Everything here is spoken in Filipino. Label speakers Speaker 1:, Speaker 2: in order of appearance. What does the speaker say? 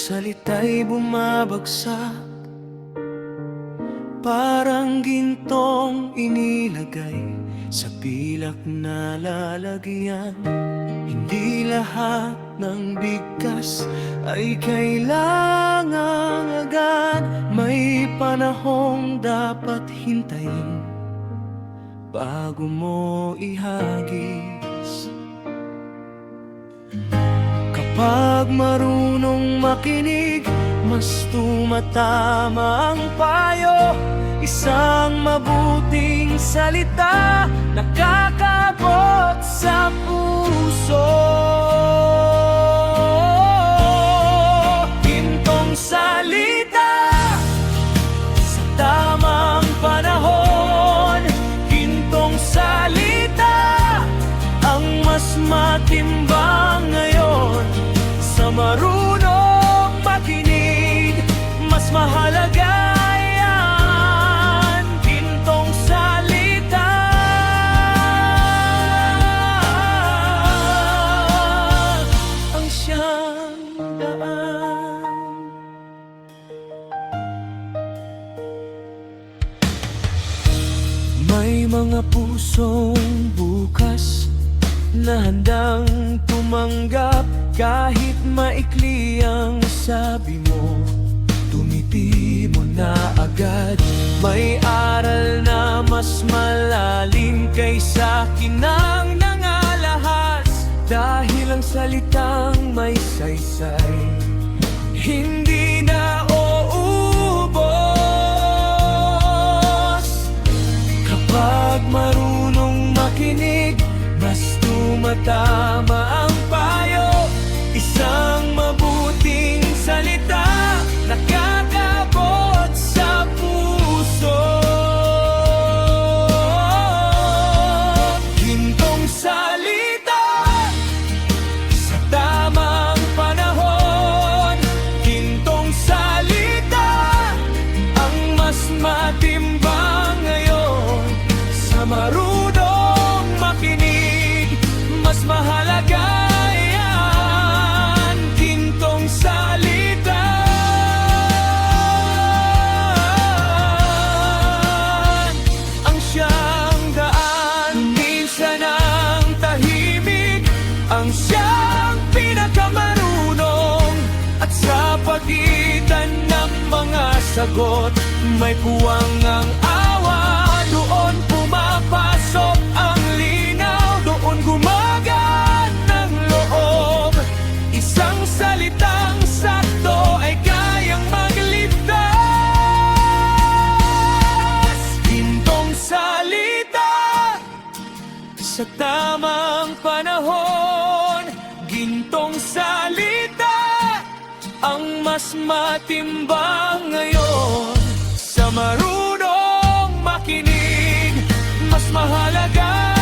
Speaker 1: salita'y bumabagsak, parang gintong inilagay sa pilak na lalagyan. Hindi lahat ng bigkas ay kailangang agad. May panahong dapat hintayin bago mo ihagis. Kapag marunong makinig, mas tumatama ang payo. Isang mabuting salita nakakabot sa puso. Gintong salita sa tamang panahon. Gintong salita ang mas matimbang ngayon. Sa marunong makinig, mas mahalaga yan. Gintong salita ang siyang daan. May mga pusong bukas na handang tumanggap. Kahit maikli ang sabi mo, tumiti mo na agad. May aral na mas malalim kaysa kinang nangalahas. Dahil ang salitang may saysay hindi na uubos. Kapag marunong makinig, mas tumatama ang payo. Isang mabuting salita nakakabot sa puso. Gintong salita sa tamang panahon. Gintong salita ang mas matimbang ngayon. Sa marunong makinig, mas mahalaga ang siyang pinakamarunong. At sa pagitan ng mga sagot, may puwang ang awa. Doon pumapasok ang linaw, doon gumagaan ng loob. Isang salitang sakto ay kayang magligtas. Gintong salita sa tamang panahon. Gintong salita ang mas matimbang ngayon. Sa marunong makinig, mas mahalaga